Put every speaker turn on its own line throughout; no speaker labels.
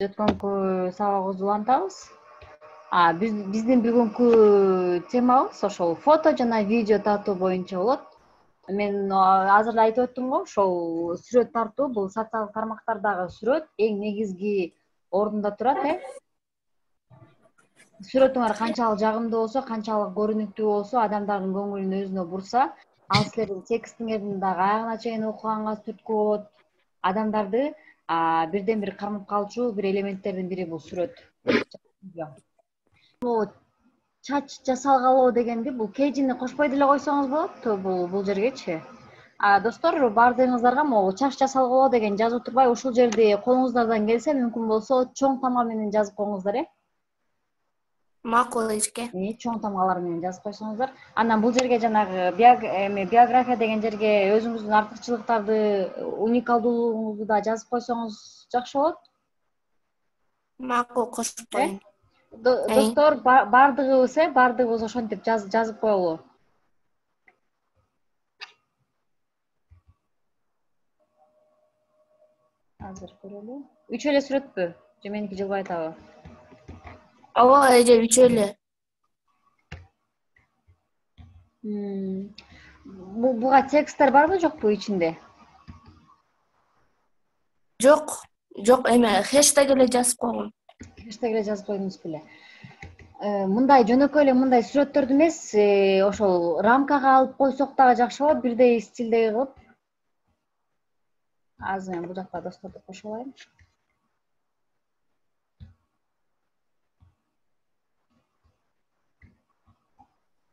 Өткөнкү сабагыбызды улантабыз. Биздин бүгүнкү темабыз ошол фото жана видео тартуу боюнча болот. Мен азыр эле айтып өттүм го, ошол сүрөт тартуу бул социалдык тармактардагы сүрөт эң негизги орунда турат, Сүрөтүңөр канчалык жагымдуу болсо, канчалык көрүнүктүү болсо, адамдардын көңүлүн өзүнө бурса, ал силердин текстиңердин дагы аягына чейин окуганга түрткү болот. Адамдарды бирден бир кармап калчу бир элементтердин бири бул сүрөт. Чач жасалгалоо дегенди бул кейжини кошпой деле койсоңуз болот бул жергечи. Достор, баардыгыңыздарга могу чач жасалгалоо деген жазып турбай, ушул жерди колуңуздардан келсе мүмкүн болсо чоң тамга менен жазып коюңуздар,
Макул эжеке.
Чоң тамгалар менен жазып койсоңуздар. Анан бул жерге жанагы биография деген жерге өзүңүздүн артыкчылыктарды, уникалдуулугуңузду да жазып койсоңуз жакшы болот.
Макул, кошуп коеюн.
Достор, баардыгыбыз ошентип жазып коелу. Азыр көрөлү. Үч эле сүрөтпү? Же меники жылбай атабы?
Ооба, эже үчөө эле.
Буга тексттер барбы, жокпу ичинде?
Жок, эме хэштег эле жазып койгом.
Хэштег эле жазып койдуңуз беле? Мындай жөнөкөй эле мындай сүрөттөрдү эмес, ошол рамкага алып койсок дагы жакшы болот, бирдей стилдеги кылып. Азыр мен бул жакка досторду кошо алайын.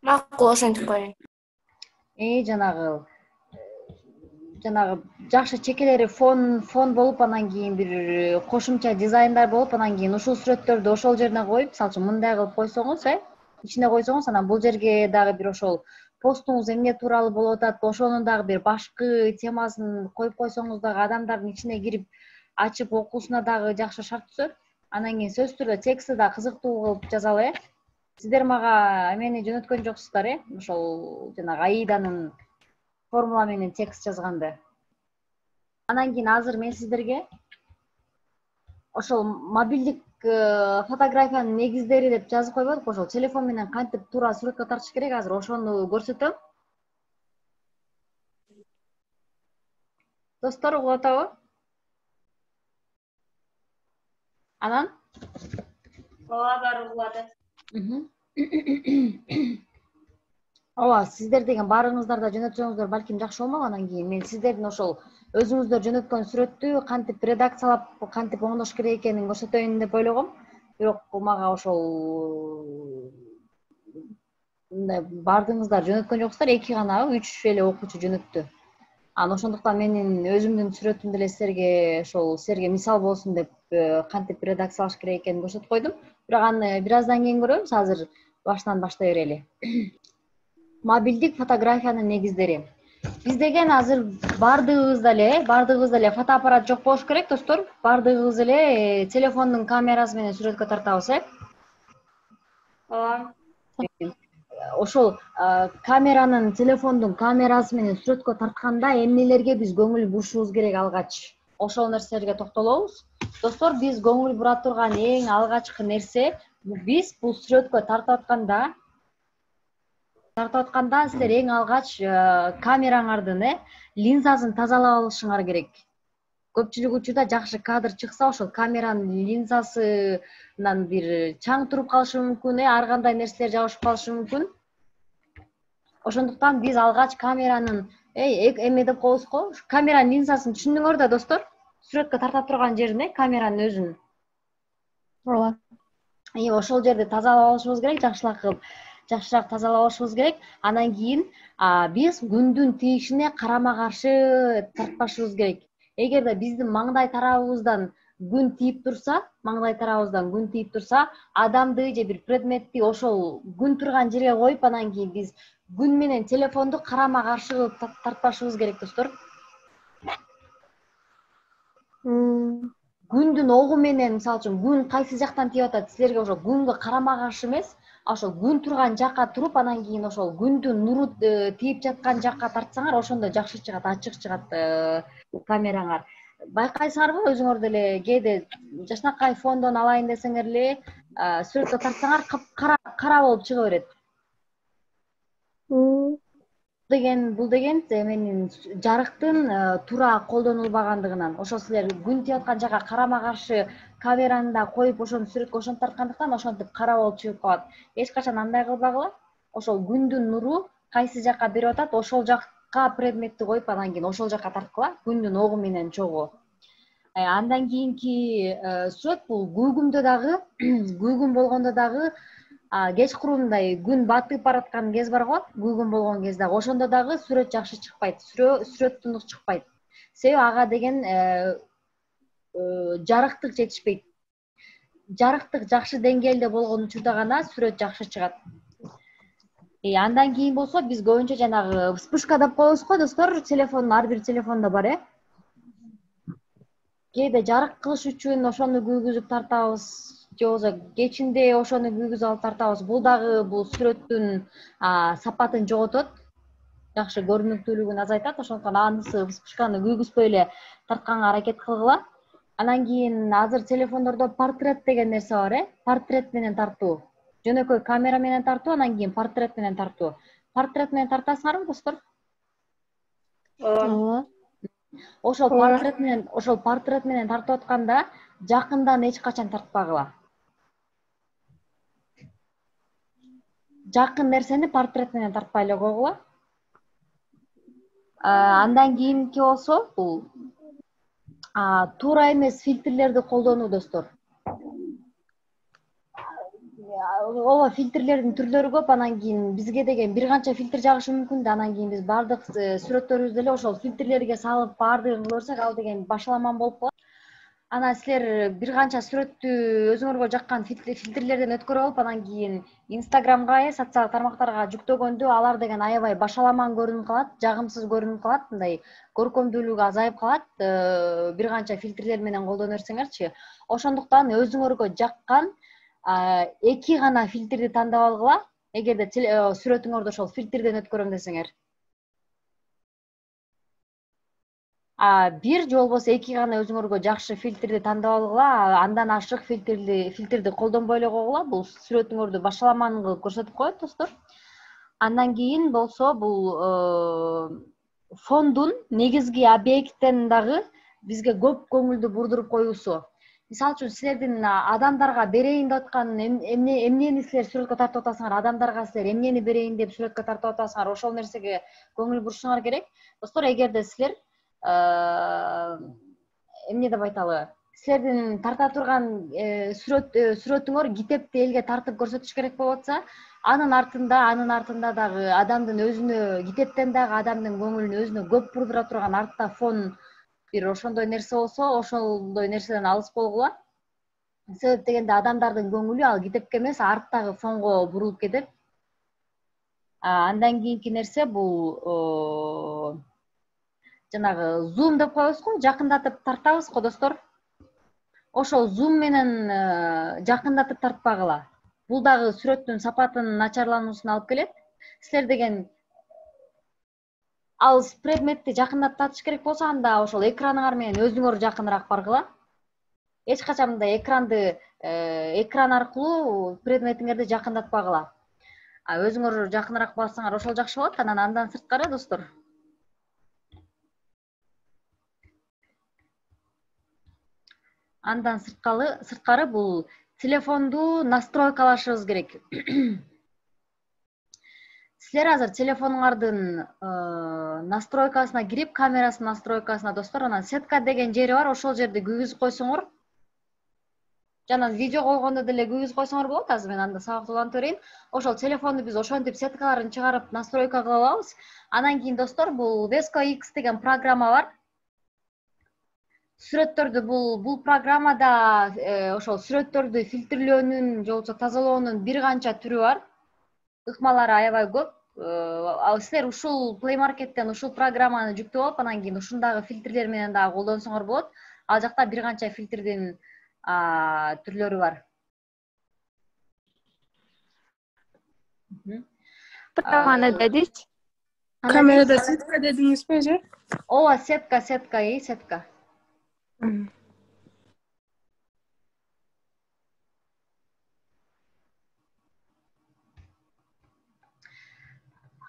Макул, ошентип коеюн.
Жанагы жакшы чекелери фон болуп, анан кийин бир кошумча дизайндар болуп, анан кийин ушул сүрөттөрдү ошол жерине коюп, мисалы үчүн мындай кылып койсоңуз, ичине койсоңуз, анан бул жерге дагы бир ошол постуңуз эмне тууралуу болуп атат, ошонун дагы бир башкы темасын коюп койсоңуз дагы адамдардын ичине кирип ачып окуусуна дагы жакшы шарт түзөт. Анан кийин сөзсүз түрдө текстти да кызыктуу кылып жазалы, Сиздер мага эмени жөнөткөн жоксуздар, ошол жанагы Аиданын формула менен текст жазганды. Анан кийин азыр мен сиздерге ошол мобилдик фотографиянын негиздери деп жазып койбодук, ошол телефон менен кантип туура сүрөткө тартыш керек, азыр ошону көрсөтөм. Достор, угуп атабы? Анан?
Ооба, баары угуп атат.
Ооба, сиздер деген баарыңыздар да жөнөтсөңүздөр балким жакшы болмок. Анан кийин мен сиздердин ошол өзүңүздөр жөнөткөн сүрөттү кантип редакциялап, кантип оңдош керек экенин көрсөтөйүн деп ойлогом. Бирок мага ошол баардыгыңыздар жөнөткөн жоксуздар, 2 гана, 3 эле окуучу жөнөттү. Анан ошондуктан менин өзүмдүн сүрөтүмдү эле силерге мисал болсун деп кантип редакциялаш керек экенин көрсөтүп койдум. Бирок аны бир аздан кийин көрөбүз, азыр баштан баштай берели. Мобилдик фотографиянын негиздери. Биз деген азыр баардыгыбызда эле фотоаппарат жок болуш керек, достор. Баардыгыбыз эле телефондун камерасы менен сүрөткө тартабыз,
Ооба.
Ошол телефондун камерасы менен сүрөткө тартканда эмнелерге биз көңүл бурушубуз керек алгач? Ошол нерселерге токтолобуз. Достор, биз көңүл бура турган эң алгачкы нерсе, биз бул сүрөткө тартып атканда силер эң алгач камераңардын линзасын тазалап алышыңар керек. Көпчүлүк учурда жакшы кадр чыкса, ошол камеранын линзасынан бир чаң туруп калышы мүмкүн, ар кандай нерселер жабышып калышы мүмкүн. Ошондуктан биз алгач камеранын эме деп коебуз го, камеранын линзасын түшүндүңөр да, достор? Сүрөткө тарта турган жерин, камеранын өзүн.
Ооба.
Ошол жерди тазалап алышыбыз керек, жакшыраак тазалап алышыбыз керек. Анан кийин биз күндүн тийишине карама каршы тартпашыбыз керек. Эгерде биздин маңдай тарабыбыздан күн тийип турса, адамды же бир предметти ошол күн турган жерге коюп, анан кийин биз күн менен телефонду карама каршы кылып тартпашыбыз керек, достор. Күндүн огу менен, мисалы үчүн, күн кайсы жактан тийип атат, силерге ошо күнгө карама каршы эмес, ошол күн турган жакка туруп, анан кийин ошол күндүн нуру тийип жаткан жакка тартсаңар, ошондо жакшы чыгат, ачык чыгат камераңар. Байкайсыңарбы, өзүңөр деле кээде жакшынакай фондон алайын десеңер эле сүрөткө тартсаңар кара болуп чыга берет. Бул деген эменин жарыктын туура колдонулбагандыгынан, ошол силер күн тийип аткан жакка карама каршы камераны да коюп ошону сүрөткө ошентип тарткандыктан ошентип кара болуп чыгып калат. Эч качан андай кылбагыла. Ошол күндүн нуру кайсы жакка берип атат, ошол жакка предметти коюп, анан кийин ошол жакка тарткыла, күндүн огу менен чогуу. Андан кийинки сүрөт бул күүгүмдө дагы, күүгүм болгондо дагы кечкурундай күн батып бараткан кез бар го, күүгүм болгон кез дагы, ошондо дагы сүрөт жакшы чыкпайт, сүрөт тундук чыкпайт. Себеби ага деген жарыктык жетишпейт. Жарыктык жакшы деңгээлде болгон учурда гана сүрөт жакшы чыгат. Андан кийин болсо биз көбүнчө жанагы вспышка деп коебуз го достор, телефондун ар бир телефондо бар кээде жарык кылыш үчүн ошону күүгүзүп тартабыз, же болбосо кечинде ошону күүгүзүп алып тартабыз. Бул дагы бул сүрөттүн сапатын жоготот, жакшы көрүнүктүүлүгүн азайтат. Ошондуктан анысы вспышканы күүгүзбөй эле тартканга аракет кылгыла. Анан кийин азыр телефондордо портрет деген нерсе бар, портрет менен тартуу. Жөнөкөй камера менен тартуу, анан кийин портрет менен тартуу. Портрет менен тартасыңарбы, достор?
Ооба.
Ошол портрет менен тартып атканда жакындан эч качан тартпагыла. Жакын нерсени портрет менен тартпай эле койгула. Андан кийинки болсо бул туура эмес фильтрлерди колдонуу, достор. Ооба, фильтрлердин түрлөрү көп. Анан кийин бизге деген бир канча фильтр жагышы мүмкүн да, анан кийин биз баардык сүрөттөрүбүздү эле ошол фильтрлерге салып баардыгын кыла берсек, ал деген башаламан болуп калат. Анан силер бир канча сүрөттү өзүңөргө жаккан фильтрлерден өткөрүп алып, анан кийин Инстаграмга, социалдык тармактарга жүктөгөндө алар деген аябай башаламан көрүнүп калат, жагымсыз көрүнүп калат, мындай көркөмдүүлүгү азайып калат. Бир канча фильтрлер менен колдоно берсеңерчи. Ошондуктан өзүңөргө жаккан эки гана фильтрди тандап алгыла, эгерде сүрөтүңөрдү ошол фильтрден өткөрөм десеңер. Бир же болбосо эки гана өзүңөргө жакшы фильтрди тандап алгыла, андан ашык фильтрди колдонбой эле койгула. Бул сүрөтүңөрдү башаламан кылып көрсөтүп коет, достор. Андан кийин болсо бул фондун негизги объекттен дагы бизге көп көңүлдү бурдуруп коюусу. Мисалы үчүн силердин адамдарга берейин деп аткан эмнени силер сүрөткө тартып атасыңар, адамдарга силер эмнени берейин деп сүрөткө тартып атасыңар, ошол нерсеге көңүл бурушуңар керек. Достор, эгерде силер эмне деп айталы, силердин тарта турган сүрөтүңөр китепти элге тартып көрсөтүш керек болуп атса, анын артында дагы адамдын өзүнө, китептен дагы адамдын көңүлүн өзүнө көп бурдура турган артта фон бир ошондой нерсе болсо, ошондой нерседен алыс болгула. Себеп дегенде адамдардын көңүлү ал китепке эмес, арттагы фонго бурулуп кетет. Андан кийинки нерсе бул жанагы зум деп коебуз го, жакындатып тартабыз го, достор. Ошол зум менен жакындатып тартпагыла. Бул дагы сүрөттүн сапатынын начарлануусуна алып келет. Силер деген ал предметти жакындатып тартыш керек болсо, анда ошол экраныңар менен өзүңөр жакыныраак баргыла. Эч качан мындай экран аркылуу предметиңерди жакындатпагыла. Өзүңөр жакыныраак барсаңар ошол жакшы болот. Андан сырткары, достор, сырткары бул телефонду настройкалашыбыз керек. Силер азыр телефонуңардын настройкасына кирип, камерасынын настройкасына, достор, анан сетка деген жери бар, ошол жерди күйгүзүп койсоңор, жана видео койгондо деле күйгүзүп койсоңор болот. Азыр мен анда сабакты улантып берейин. Ошол телефонду биз ошентип сеткаларын чыгарып настройка кыла алабыз. Анан кийин, достор, бул Vesco X деген программа бар. Сүрөттөрдү бул программада ошол сүрөттөрдү фильтрлөөнүн же болбосо тазалоонун бир канча түрү бар. Ыкмалары аябай көп. Силер ушул Play Market'тен ушул программаны жүктөп алып, анан кийин ушундагы фильтрлер менен дагы колдонсоңор болот. Ал жакта бир канча фильтрдин түрлөрү бар. Мгм.
Программаны дедиш.
Kamerada setka dediniz mi Ece?
Ооба, сетка, сетка.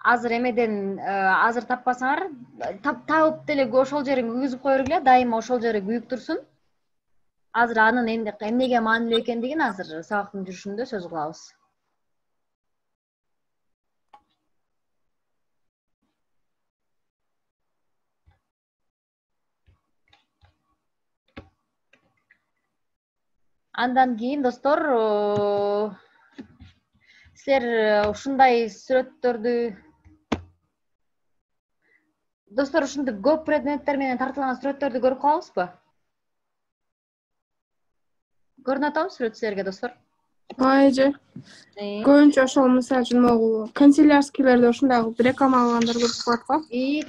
Азыр эмеден азыр таппасаңар, табып деле ошол жерин күйгүзүп кое бергиле, дайыма ошол жери күйүп турсун. Азыр анын эмнеге маанилүү экендигин азыр сабактын жүрүшүндө сөз кылабыз. Андан кийин достор, силер ушундай сүрөттөрдү достор ушундай көп предметтер менен тартылган сүрөттөрдү көрүп калабызбы? Көрүнүп атабы сүрөт силерге достор?
Ece. Көбүнчө ошол мисалы үчүн могу канцелярскийлерде ушундагы реклама алгандар көп болот го.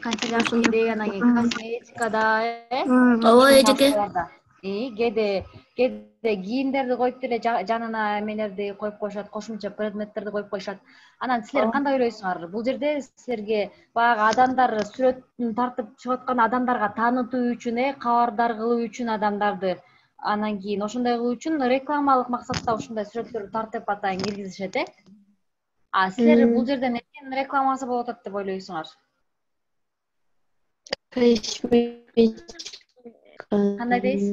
Канцелярскийде, анан кийин косметикада,
Ооба эжеке.
кээде кийимдерди коюп деле жанына эмелерди коюп коюшат, кошумча предметтерди коюп коюшат. Анан силер кандай ойлойсуңар? Бул жерде силерге баягы адамдар сүрөтүн тартып чыгып аткан адамдарга таанытуу үчүн, кабардар кылуу үчүн адамдарды, анан кийин ошондой кылуу үчүн рекламалык максатта ушундай сүрөттөрдү тартып атайын киргизишет, А силер бул жерден эмненин рекламасы болуп атат деп ойлойсуңар? Кандай дейсиз?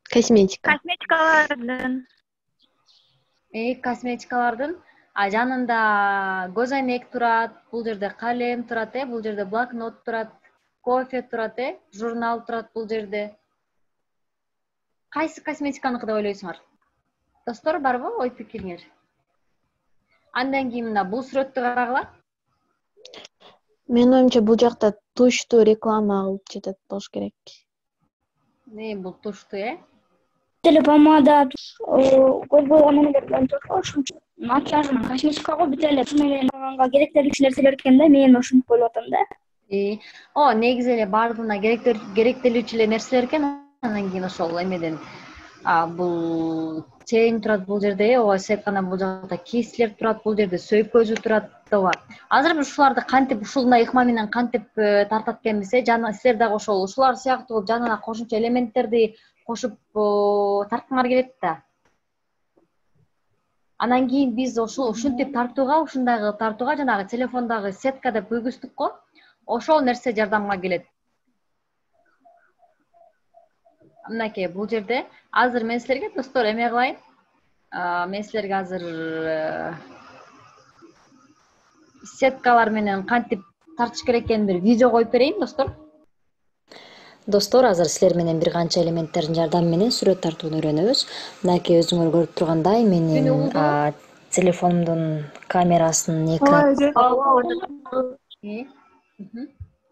Косметика.
Косметикалардын жанында көз айнек турат, бул жерде калем турат, бул жерде блокнот турат, кофе турат, журнал турат бул жерде. Кайсы косметиканыкы деп ойлойсуңар? Достор, барбы ой пикириңер? Андан кийин мына бул сүрөттү карагыла.
Менин оюмча бул жакта тушту реклама кылып жатат болуш керек.
Бул тушту,
Телепомада, көз болгон эмелер менен ошончо макияж менен косметикага бүт эле менен керектелүүчү нерселер экен да, мен ошентип ойлоп атам да.
Негизи эле баардыгына керектелүүчү эле нерселер экен. Андан кийин ошол эмеден бул чейин турат бул жерде, ооба сеткана бул жакта кистилер турат, бул жерде сөйп көзү турат, ооба. Азыр биз ушуларды кантип ушундай ыкма менен кантип тартат экенбиз, силер дагы ошол ушулар сыяктуу жанына кошумча элементтерди кошуп тарткыңар келет да. Анан кийин биз ушинтип тартууга, ушундагы тартууга жанагы телефондогу сетка деп күйгүздүк го, ошол нерсе жардамга келет. Мынакей бул жерде азыр мен силерге достор эме кылайын. Мен силерге азыр сеткалар менен кантип тартыш керек экенин бир видео коюп берейин, достор. Достор, азыр силер менен бир канча элементтердин жардамы менен сүрөт тартууну үйрөнөбүз. Мынакей өзүңөр көрүп тургандай менин телефонумдун камерасынын экраны.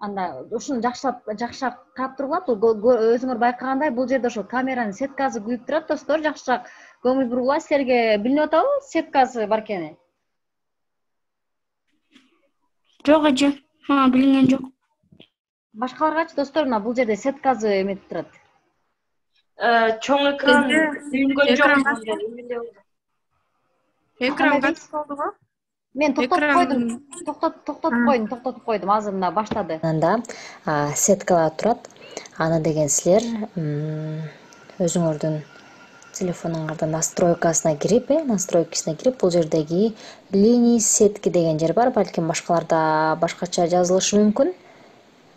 Анда ушуну жакшыраак карап тургула. Өзүңөр байкагандай бул жерде ошол камеранын сеткасы күйүп турат, достор. Жакшыраак көңүл бургула. Силерге билинип атабы сеткасы бар экени?
Жок эже, билинген жок.
Башкаларгачы достор, мына бул жерде сеткасы эметип турат.
Чоң экран үйгөн жок.
Экран качып калдыго?
Мен токтотуп койдум, азыр мына баштады. Анда сеткалар турат. Аны деген силер өзүңөрдүн телефонуңардын настройкасына кирип, бул жердеги линии сетки деген жер бар. Балким башкаларда башкача жазылышы мүмкүн.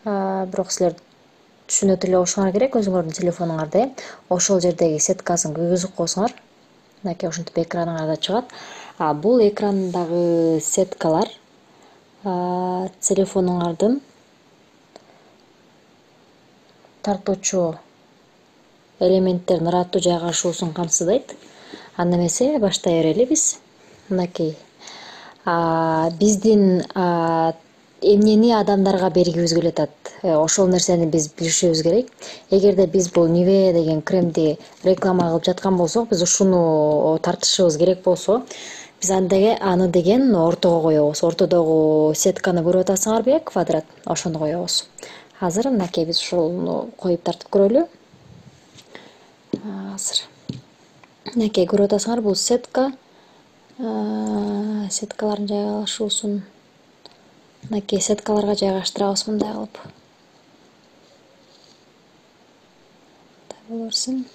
Бирок силер түшүнөт эле болушуңар керек өзүңөрдүн телефонуңарда. Ошол жердеги сеткасын күйгүзүп койсоңор, мынакей ушинтип экраныңарда чыгат. Бул экрандагы сеткалар телефонуңардын тартуучу элементтердин ыраттуу жайгашуусун камсыздайт. Анда эмесе баштай берелибиз. Мынакей биздин эмнени адамдарга бергибиз келип атат. Ошол нерсени биз билишибиз керек. Эгерде биз бул Nivea деген кремди реклама кылып жаткан болсок, биз ушуну тартышыбыз керек болсо, биз аны деген ортого коебуз. Ортодогу сетканы көрүп атасыңарбы, квадрат, ошону коебуз. Азыр мынакей биз ушуну коюп тартып көрөлү. Азыр мынакей көрүп атасыңар, бул сетка.
Сеткалардын жайгашуусун мынакей сеткаларга жайгаштырабыз мындай кылып. Мындай боло берсин.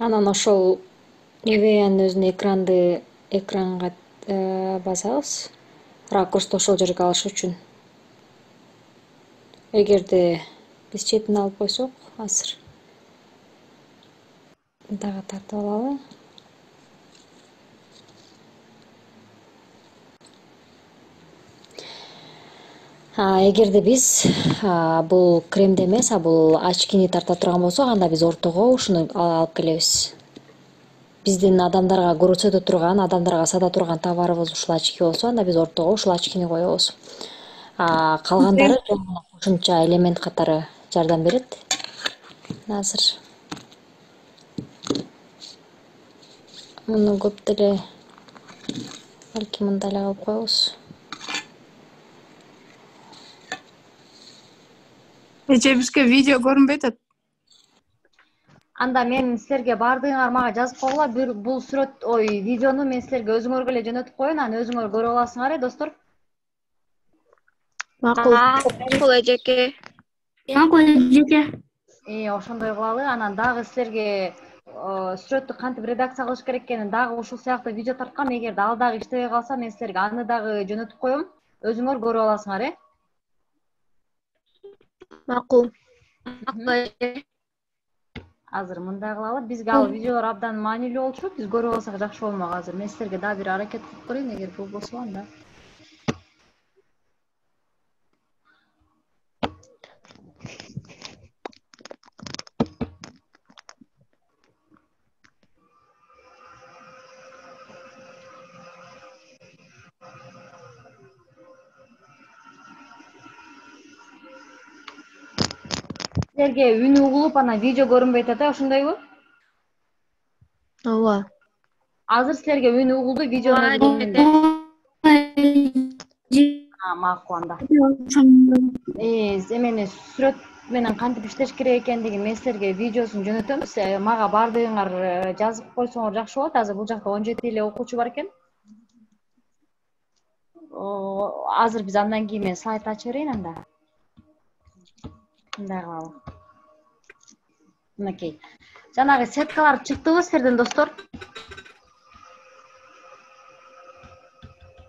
Анан ошол Evia'нын өзүнүн экранга басабыз. Ракурсту ошол жерге алыш үчүн. Эгерде биз четин алып койсок, азыр дагы тартып алалы. Эгерде биз бул кремди эмес, бул очкини тарта турган болсок, анда биз ортого ушуну алып келебиз. Биздин адамдарга көрсөтө турган, адамдарга сата турган товарыбыз ушул очки болсо, анда биз ортого ушул очкини коебуз. Калгандары кошумча элемент катары жардам берет. Азыр муну көп деле балки мындай эле кылып коебуз.
Эже бизге видео көрүнбөй атат.
Анда мен силерге бардыгыңар мага жазып койгула, бул видеону мен силерге өзүңөргө эле жөнөтүп коеюн, аны өзүңөр көрүп аласыңар, достор.
Макул.
Макул эжеке. Макул эжеке.
Ошондой кылалы. Анан дагы силерге сүрөттү кантип редакция кылыш керек экенин дагы ушул сыяктуу видео тарткам. Эгерде ал дагы иштебей калса, мен силерге аны дагы жөнөтүп коем. Өзүңөр көрүп аласыңар,
Макул.
Азыр мындай кылалы. Бизге ал видеолор абдан маанилүү болчу. Биз көрүп алсак жакшы болмок азыр. Мен силерге дагы бир аракет кылып көрөйүн, эгер бул болсо анда. Силерге үн угулуп, анан видео көрүнбөй атат, ошондойбу?
Ооба.
Азыр силерге үн угулду, видеонун көрүнүндү. Макул анда. Эмени сүрөт менен кантип иштеш керек экендигин мен силерге видеосун жөнөтөм. Мага бардыгыңар жазып койсоңор жакшы болот. Азыр бул жакта 17 эле окуучу бар экен. Азыр биз андан кийин мен слайд ачып берейин анда. Мындай кылалы. Мынакей. Жанагы сеткалар чыктыбы силерден, достор?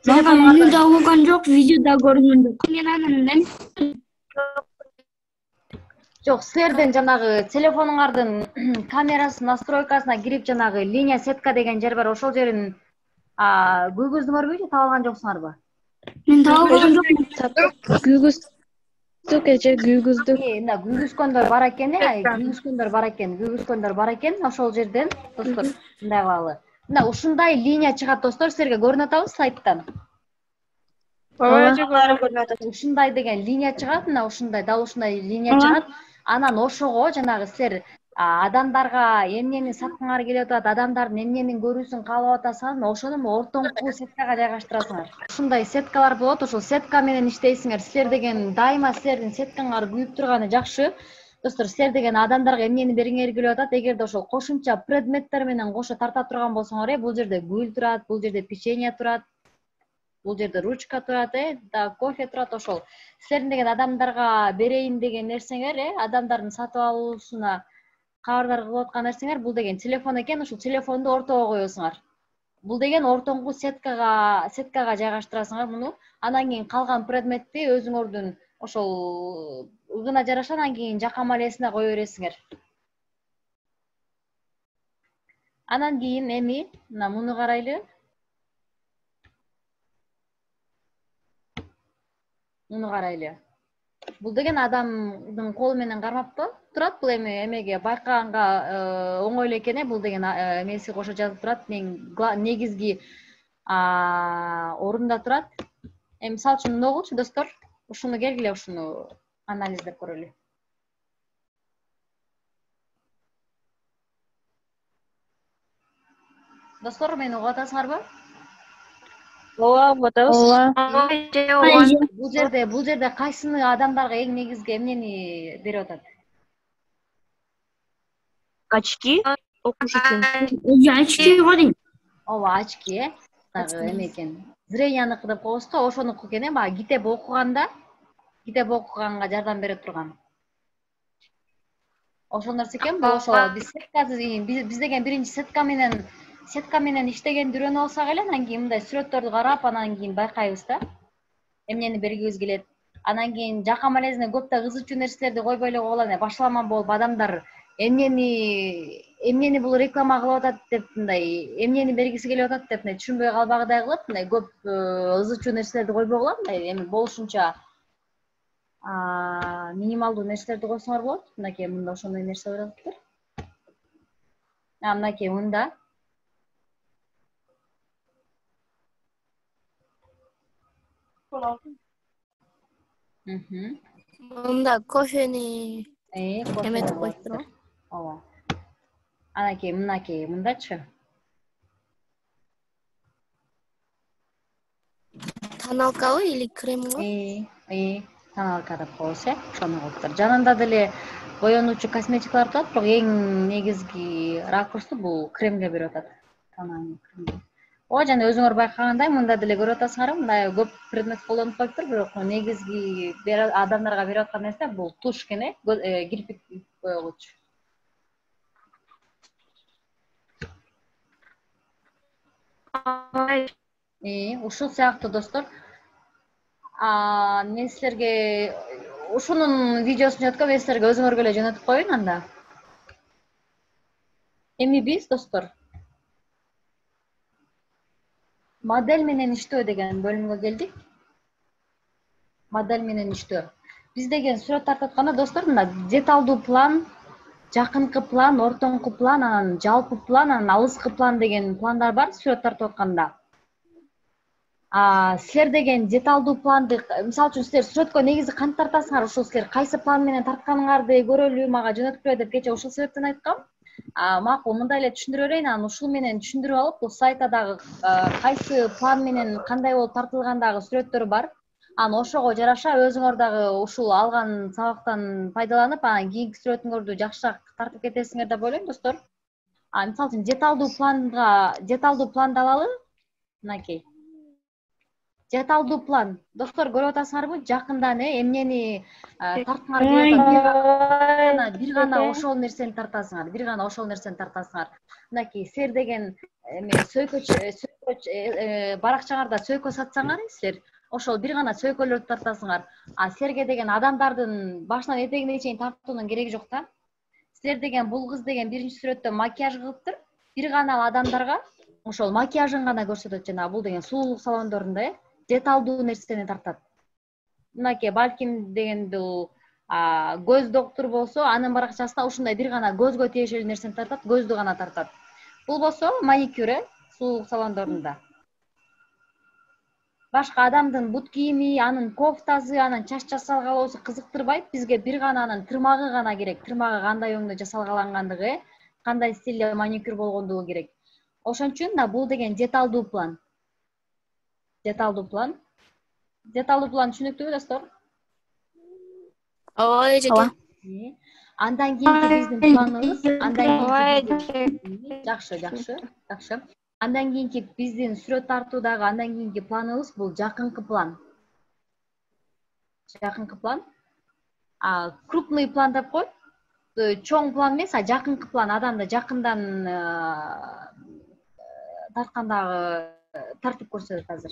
Телефонуңар да болгон жок, видео да көрүнүндү. Мен анын
Жок, силерден жанагы телефонуңардын камерасынын настройкасына кирип жанагы линия сетка деген жер бар, ошол жерин күйгүздүңөрбү же таба алган жоксуңарбы?
Мен таба алган жокмун.
Күйгүздүк эже, күйгүздүк.
Мына күйгүзгөндөр бар экен, ошол жерден, достор, мындай кылалы. Мына ушундай линия чыгат, достор, силерге көрүнүп атабы слайдтан?
Ооба, эже көрүнүп атат.
Ушундай деген линия чыгат, мына ушундай, дал ушундай линия чыгат. Анан ошого жанагы силер адамдарга эмнени саткыңар келип атат, адамдардын эмнени көрүүсүн каалап атасыңар, ошону ортоңку сеткага жайгаштырасыңар. Ушундай сеткалар болот, ошол сетка менен иштейсиңер. Силер деген дайыма силердин сеткаңар күйүп турганы жакшы. Достор, силер деген адамдарга эмнени бергиңер келип атат, эгерде ошол кошумча предметтер менен кошо тарта турган болсоңор, бул жерде гүл турат, бул жерде печенье турат, бул жерде ручка турат, кофе турат, ошол. Силердин деген адамдарга берейин деген нерсеңер, адамдардын сатып алуусуна кабардар кылып аткан нерсеңер, бул деген телефон экен, ушул телефонду ортого коесуңар. Бул деген ортоңку сеткага жайгаштырасыңар муну. Анан кийин калган предметти өзүңөрдүн ошол ыгына жараша анан кийин жакам элесине кое бересиңер. Анан кийин эми мына муну карайлы. Муну карайлы. Бул деген адамдын колу менен кармап турат. Бул эми эмеге байкаганга оңой эле экен. Бул деген эмеси кошо жазып турат. Негизги орунда турат. Эми мисалы үчүн эмне болчу, достор? Ушуну келгиле, ушуну анализдеп көрөлү. Достор, мени угуп атасыңарбы?
ооба угуп атабыз.
Бул жерде кайсыны адамдарга эң негизги эмнени берип атат?
Очки окуш үчүн.
Очки го дейм.
Ооба, очки, дагы эме экен. Зренияныкы деп коебуз го, ошонуку экен, баягы китеп окуганга жардам бере турган. Ошол нерсе экен, бул ошо биз деген биринчи сетка менен иштегенди үйрөнүп алсак эле, анан кийин мындай сүрөттөрдү карап, анан кийин байкайбыз да. Эмнени бергибиз келет. Анан кийин жакан малезине көп да кызычуу нерселерди койбой эле койгула, башаламан болуп адамдар эмнени бул реклама кылып атат деп, мындай эмнени бергиси келип атат деп түшүнбөй калбагыдай кылып, мындай көп кызычуу нерселерди койбой калам, мындай эми болушунча минималдуу нерселерди койсоңор болот. Мынакей мында ошондой нерсе ойлоптур. Мынакей мында.
Мында кофени эметип коюптур.
Ооба. Анакей мындачы.
Тоналкабы или кремго?
Тоналка деп коебуз, ошону коюптур. Жанында деле боёнуучу косметикалар турат, бирок эң негизги ракурсту бул кремге берип атат. Тональный крем. Ооба, жана өзүңөр байкагандай, мында деле көрүп атасыңар, мындай көп предмет колдонуп коюптур, бирок негизги адамдарга берип аткан нерсе бул туш экен, кирпик боегучу. Ушул сыяктуу достор. Мен силерге ушунун видеосун жөнөткөм, мен силерге өзүңөргө эле жөнөтүп коеюн анда. Эми биз достор модель менен иштөө деген бөлүмгө келдик. Модель менен иштөө. Биз деген сүрөт тартып атканда достор, мына деталдуу план, жакынкы план, ортоңку план, анан жалпы план, анан алыскы план деген пландар бар сүрөт тартып атканда. Силер деген деталдуу планды, мисалы үчүн силер сүрөткө негизи кантип тартасыңар, ушул силер кайсы план менен тартканыңарды көрөлү, мага жөнөткүлө деп кече ушул себептен айткам. Макул, мындай эле түшүндүрө берейин, анан ушул менен түшүндүрүп алып, бул сайтта дагы кайсы план менен кандай болуп тартылгандагы сүрөттөр бар. Анан ошого жараша өзүңөр дагы ушул алган сабактан пайдаланып, анан кийинки сүрөтүңөрдү жакшыраак тартып кетесиңер деп ойлойм, достор. Мисалы үчүн деталдуу планды алалы. Мынакей. Деталдуу план. Достор, көрүп атасыңарбы? Жакындан эмнени тарткыңар келип атат. Бир гана ошол нерсени тартасыңар. Мынакей, силер деген баракчаңарда сөйкө сатсаңар, силер ошол бир гана сөйкөлөрдү тартасыңар. Силерге деген адамдардын башынан этегине чейин тартуунун кереги жок да. Силер деген бул кыз деген биринчи сүрөттө макияж кылыптыр. Бир гана адамдарга ошол макияжын гана көрсөтөт, жана бул деген сулуулук салондорунда деталдуу нерсени тартат. Мынакей, балким деген бул көз доктор болсо, анын баракчасына ушундай бир гана көзгө тиешелүү нерсени тартат, көздү гана тартат. Бул болсо маникюр, сулуулук салондорунда. Башка адамдын бут кийими, анын кофтасы, анын чач жасалгалоосу кызыктырбайт. Бизге бир гана анын тырмагы гана керек. Тырмагы кандай өңдө жасалгалангандыгы, кандай стилде маникюр болгондугу керек. Ошон үчүн бул деген деталдуу план. Деталдуу план түшүнүктүүбү, достор?
Ооба, эжеке.
Андан кийинки биздин планыбыз, жакшы. Андан кийинки биздин сүрөт тартуудагы андан кийинки планыбыз бул жакынкы план. Крупный план деп коет. Чоң план эмес, жакынкы план, адамды жакындан тарткандагы тартып көрсөтөт азыр.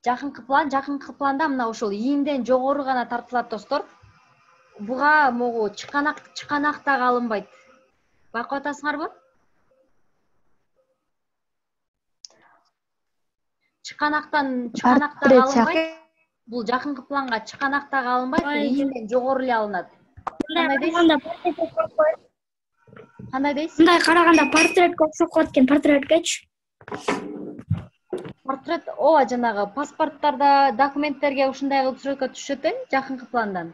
Жакынкы планда мына ушул ийинден жогору гана тартылат, достор. Буга могу чыканак дагы алынбайт. Байкап атасыңарбы? Чыканак дагы алынбайт. Бул жакынкы планга чыканак дагы алынбайт, ийинден жогору эле алынат. Кандай дейсиз?
Мындай караганда портретке окшоп калат экен, портреткечи.
Портрет, ооба, жанагы паспорттарда, документтерге ушундай кылып сүрөткө түшөт, жакынкы пландан.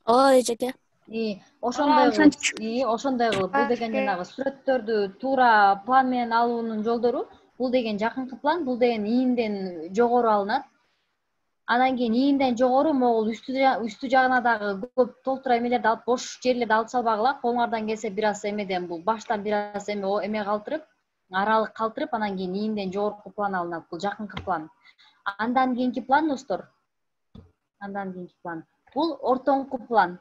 Ооба, эжеке.
Ошондой кылып,
ошентип
ошондой кылып бул деген жанагы сүрөттөрдү туура план менен алуунун жолдору. Бул деген жакынкы план, бул деген ийинден жогору алынат. Анан кийин ийинден жогору могул үстү жагына дагы көп толтура эмелерди алып, бош жерлерди алып салбагыла. Колуңардан келсе бир аз эмеден бул баштан бир аз эме калтырып, аралык калтырып, анан кийин ийинден жогорку план алынат. Бул жакынкы план. Андан кийинки план достор. Андан кийинки план. Бул ортоңку план.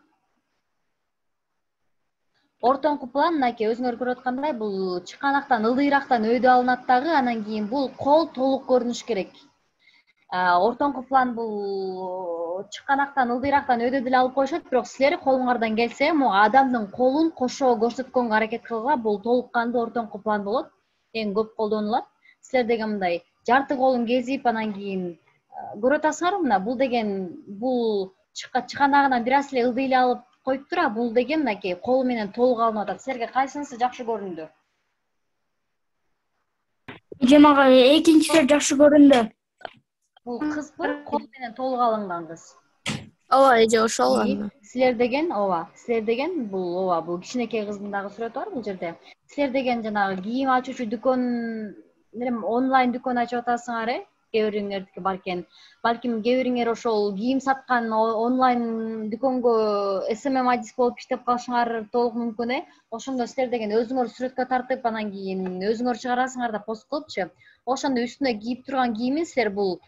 Ортоңку план мынакей өзүңөр көрүп аткандай бул чыканактан ылдыйрактан өйдө алынат дагы, анан кийин бул кол толук көрүнүш керек. Ортоңку план бул чыканактан ылдыйрактан өйдө деле алып коюшат, бирок силер колуңардан келсе, могу адамдын колун кошо көрсөткөнгө аракет кылгыла. Бул толук кандуу ортоңку план болот. Эң көп колдонулат. Силер деген мындай жарты колун кезип, анан кийин көрүп атасыңарбы мына, бул деген бул чыканагынан бир аз эле ылдый эле алып коюп тура, бул деген мынакей колу менен толук алынып атат. Силерге кайсынысы жакшы көрүндү?
жанагы экинчиси жакшы көрүндү.
Бул кызбы, кол менен толук алынган кыз.
ооба эже ошол анда.
Силер деген бул кичинекей кыздын дагы сүрөтү бар бул жерде. Силер деген жанагы кийим ачуучу дүкөн, онлайн дүкөн ачып атасыңар, кээ бириңердики бар экен. Балким кээ бириңер ошол кийим саткан онлайн дүкөнгө SMM адис болуп иштеп калышыңар толук мүмкүн. Ошондо силер деген өзүңөр сүрөткө тартып, анан кийин өзүңөр чыгарасыңар да пост кылыпчы. Ошондо үстүнө кийип турган кийими силер бул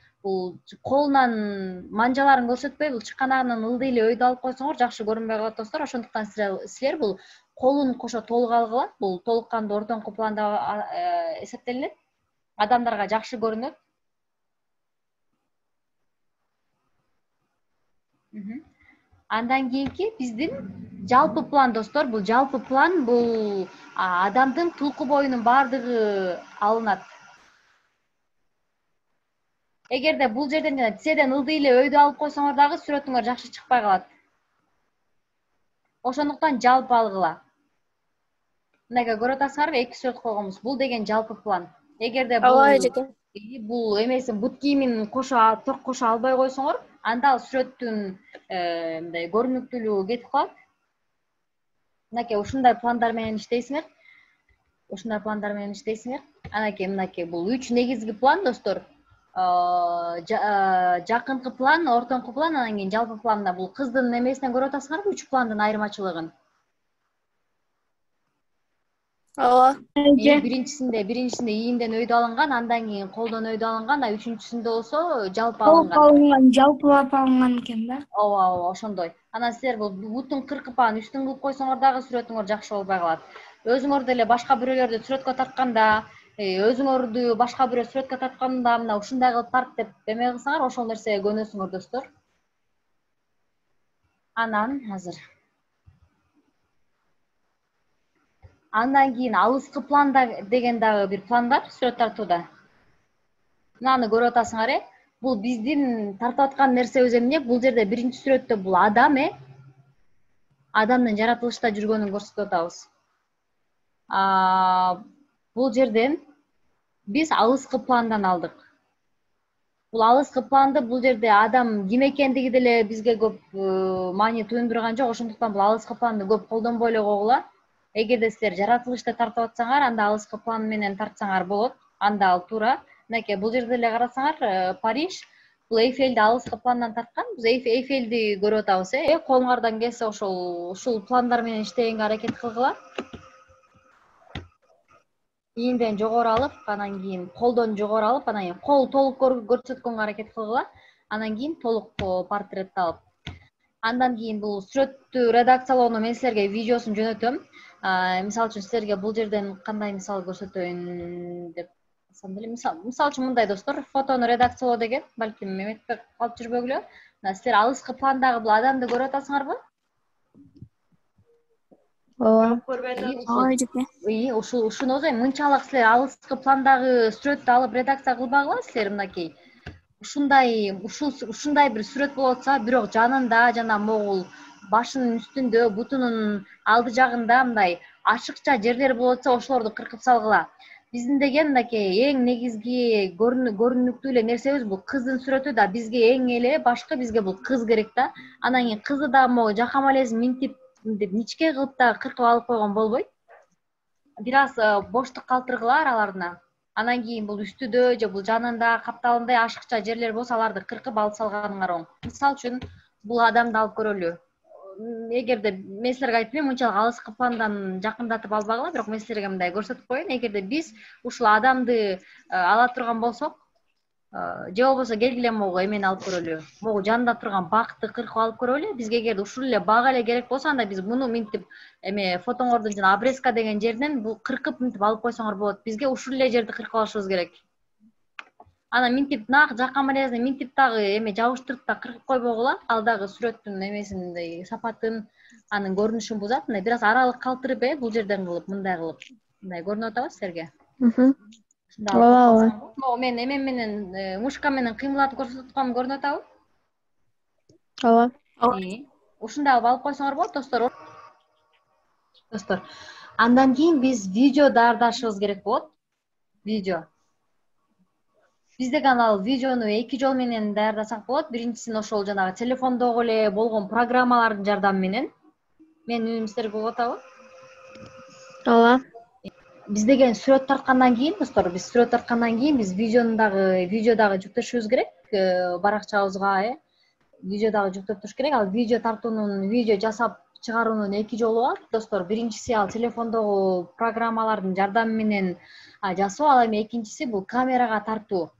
колунан манжаларын көрсөтпөй, бул чыканагынан ылдый эле өйдө алып койсоңор жакшы көрүнбөй калат достор. Ошондуктан силер бул колун кошо толук алгыла. Бул толук кандуу ортоңку планда эсептелинет. Адамдарга жакшы көрүнөт. Андан кийинки биздин жалпы план достор, бул жалпы план бул адамдын тулку боюнун баардыгы алынат. Эгерде бул жерден тизеден ылдый эле өйдө алып койсоңор дагы сүрөтүңөр жакшы чыкпай калат. Ошондуктан жалпы алгыла. Мынакей көрүп атасыңарбы, эки сүрөт койгонбуз. Бул деген жалпы план. Эгерде бул эмесин бут кийимин ток кошо албай койсоңор, анда ал сүрөттүн мындай көрүнүктүүлүгү кетип калат. Мынакей ушундай пландар менен иштейсиңер. Анакей мынакей бул 3 негизги план достор. Жакынкы план, ортоңку план, анан кийин жалпы планда бул кыздын эмесинен көрүп атасыңарбы 3 пландын айырмачылыгын?
ооба.
Биринчисинде ийинден өйдө алынган, андан кийин колдон өйдө алынган, а үчүнчүсүндө болсо жалпы алынган.
Жалпылап алынган экен да.
Ооба, ошондой. Анан силер бул бутун кыркып анан үстүн кылып койсоңор дагы сүрөтүңөр жакшы болбой калат. Өзүңөр деле башка бирөөлөрдү сүрөткө тартканда, өзүңөрдү башка бирөө сүрөткө тартканда мына ушундай кылып тарт деп эме кылсаңар, ошол нерсеге көнөсүңөр достор. Анан Андан кийин алыскы план деген дагы бир план бар сүрөт тартууда. Мынаны көрүп атасыңар, бул биздин тартып аткан нерсебиз эмне? Бул жерде биринчи сүрөттө бул адам, адамдын жаратылышта жүргөнүн көрсөтүп атабыз. Бул жерден биз алыскы пландан алдык. Бул алыскы планды бул жерде адам ким экендиги деле бизге көп маани туюндурган жок. Ошондуктан бул алыскы планды көп колдонбой эле койгула. Эгерде силер жаратылышты тартып атсаңар, анда алыскы план менен тартсаңар болот. Анда ал туура. Мынакей бул жерде эле карасаңар, Париж бул Эйфелди алыскы пландан тарткан. Биз Эйфелди көрүп атабыз, колуңардан келсе ушул пландар менен иштегенге аракет кылгыла. Ийинден жогору алып, анан кийин колдон жогору алып, анан кийин кол толук көрсөткөнгө аракет кылгыла. Анан кийин толук портретти алып. Андан кийин бул сүрөттү редакциялоону мен силерге видеосун жөнөтөм. Мисалы үчүн силерге бул жерден кандай мисал көрсөтөйүн деп атсам деле. Мисалы үчүн мындай достор, фотону редакциялоо деген, балким эметпей калып жүрбөгүлө. Силер алыскы пландагы бул адамды көрүп атасыңарбы?
ооба.
Ушуну мынчалык силер алыскы пландагы сүрөттү алып редакция кылбагыла силер мынакей. Ушундай бир сүрөт болуп атса, бирок жанында жана могул башынын үстүндө, бутунун алды жагында мындай ачыкча жерлер болуп атса, ошолорду кыркып салгыла. Биздин деген мынакей эң негизги көрүнүктүү эле нерсебиз бул кыздын сүрөтү да. Бизге эң эле башкы бул кыз керек да. Анан кийин кызды да могу жакам элесин минтип мынтип ничке кылып да кыркып алып койгон болбойт. Бир аз боштук калтыргыла араларына. Анан кийин бул үстүдө же бул жанында, капталында ашыкча жерлер болсо аларды кыркып алып салганыңар оң. Мисалы үчүн бул адамды алып көрөлү. Эгерде мен силерге айттым, мынчалык алыскы пландан жакындатып албагыла, бирок мен силерге мындай көрсөтүп коеюн. Эгерде биз ушул адамды ала турган болсок, же болбосо келгиле могу эмени алып көрөлү. Могу жанында турган бакты кыркып алып көрөлү. Бизге эгерде ушул эле бак эле керек болсо, анда биз муну минтип фотоңордун жана обрезка деген жеринен бул кыркып минтип алып койсоңор болот. Бизге ушул эле жерди кыркып алышыбыз керек. Анан минтип нак жакка мындай минтип дагы жабыштырып да кыркып койбогула. Ал дагы сүрөттүн эмесин, сапатын, анын көрүнүшүн бузат. Мындай бир аз аралык калтырып, бул жерден кылып, мындай кылып. Мындай көрүнүп атабы силерге?
Ооба.
Могу мен эме менен, мушка менен кыймылдатып көрсөтүп атканым көрүнүп атабы?
Ооба.
Ушундай кылып алып койсоңор болот, достор. Достор, андан кийин биз видео даярдашыбыз керек болот. Видео. Биз деген ал видеону 2 жол менен даярдасак болот. Биринчисин ошол жанагы телефондогу эле болгон программалардын жардамы менен. Менин үнүм силерге угуп атабы?
Ооба.
Биз деген сүрөт тарткандан кийин, достор, биз видео дагы жүктөшүбүз керек баракчабызга, видео дагы жүктөп туруш керек. Ал видео тартуунун, видео жасап чыгаруунун 2 жолу бар, достор. Биринчиси ал телефондогу программалардын жардамы менен жасоо, ал эми экинчиси бул камерага тартуу.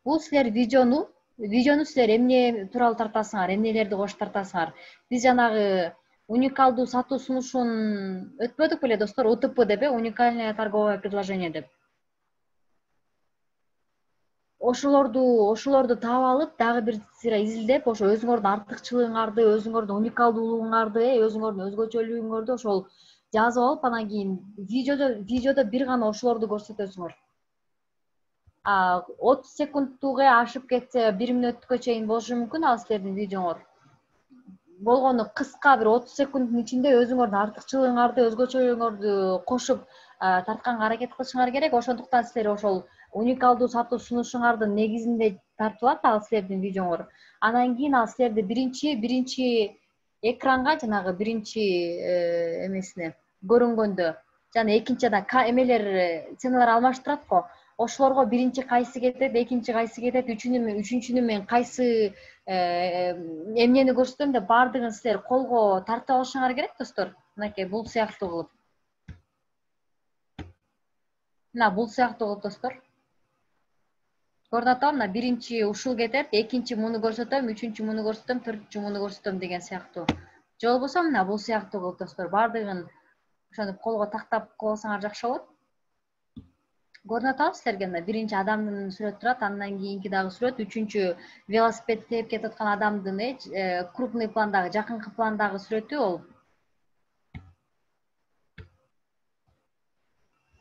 Бул силер видеону силер эмне тууралуу тартасыңар, эмнелерди кошуп тартасыңар. Биз жанагы уникалдуу сатуу сунушун өтпөдүк беле, достор, УТП деп, уникальное торговое предложение деп. Ошолорду таап алып, дагы бир сыйра изилдеп, ошо өзүңөрдүн артыкчылыгыңарды, өзүңөрдүн уникалдуулугуңарды, өзүңөрдүн өзгөчөлүгүңөрдү ошол жазып алып, анан кийин видеодо бир гана ошолорду көрсөтөсүңөр. 30 секундтугу ашып кетсе, 1 мүнөткө чейин болушу мүмкүн ал силердин видеоңор. Болгону кыска бир 30 секундтун ичинде өзүңөрдүн артыкчылыгыңарды, өзгөчөлүгүңөрдү кошуп тартканга аракет кылышыңар керек. Ошондуктан силер ошол уникалдуу сатуу сунушуңардын негизинде тартылат ал силердин видеоңор. Анан кийин ал силерди биринчи экранга, жанагы биринчи эмесине көрүнгөндө, жана экинчи эмелер, сценалар алмашып турат го. Ошолорго биринчи кайсы кетет, экинчи кайсы кетет, үчүнчүнү мен кайсы эмнени көрсөтөм деп баардыгын силер колго тартып алышыңар керек, достор. Мынакей бул сыяктуу кылып. Мына бул сыяктуу кылып, достор. Көрүнүп атабы? Мына биринчи ушул кетет, экинчи муну көрсөтөм, үчүнчү муну көрсөтөм, төртүнчү муну көрсөтөм деген сыяктуу. Же болбосо мына бул сыяктуу кылып, достор. Баардыгын ошентип колго тактап койсоңар жакшы болот. Көрүнүп атабы силерге? Мына биринчи адамдын сүрөтү турат, андан кийинки дагы сүрөт, үчүнчү велосипед тээп кетип аткан адамдын крупный пландагы, жакынкы пландагы сүрөтү ол.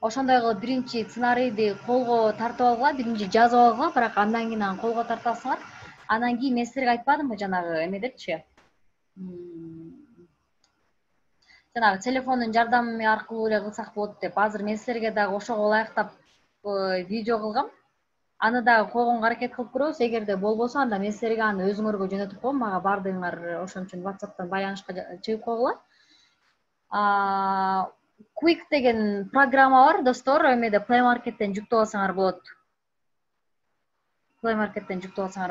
Ошондой кылып биринчи сценарийди колго тартып алгыла, биринчи жазып алгыла, бирок андан кийин аны колго тартасыңар. Анан кийин мен силерге айтпадымбы жанагы эмедечи? Жанагы телефондун жардамы аркылуу эле кылсак болот деп. Азыр мен силерге дагы ошого ылайыктап видео кылгам. Аны дагы койгонго аракет кылып көрөбүз. Эгерде болбосо, анда мен силерге аны өзүңөргө жөнөтүп коем. Мага баардыгыңар ошон үчүн WhatsApp'тан байланышка чыгып койгула. Quick деген программа бар, достор. Эмеде Play Market'тен жүктөп алсаңар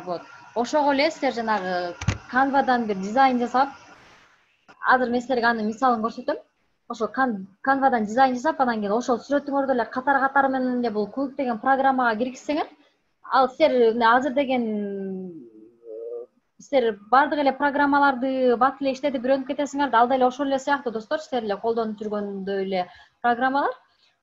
болот. Ошого эле силер жанагы Canva'дан бир дизайн жасап, азыр мен силерге анын мисалын көрсөтөм. Ошол Canva'дан дизайн жасап, анан кийин ошол сүрөтүңөрдү эле катар менен эле бул Quick деген программага киргизсеңер, ал силер азыр деген силер баардык эле программаларды бат эле иштетип үйрөнүп кетесиңер да, ал деле ошол эле сыяктуу, достор, силер эле колдонуп жүргөндөй эле программалар.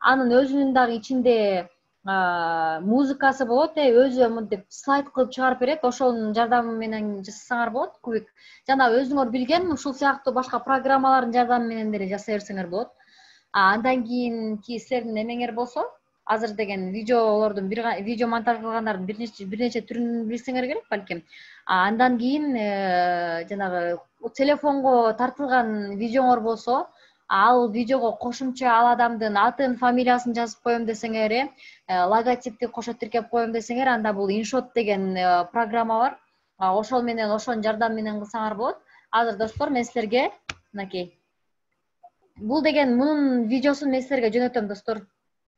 Анын өзүнүн дагы ичинде музыкасы болот, өзү мынтип слайд кылып чыгарып берет, ошонун жардамы менен жасасаңар болот. Quick жана өзүңөр билген ушул сыяктуу башка программалардын жардамы менен деле жасай берсеңер болот. Андан кийинки силердин эмеңер болсо, азыр деген видео монтаж кылгандардын бир нече түрүн билсеңер керек балким. Андан кийин жанагы телефонго тартылган видеоңор болсо, ал видеого кошумча ал адамдын атын, фамилиясын жазып коем десеңер, логотипти кошо тиркеп коем десеңер, анда бул InShot деген программа бар. Ошол менен, ошонун жардамы менен кылсаңар болот. Азыр достор, мен силерге мынакей. Бул деген мунун видеосун мен силерге жөнөтөм достор.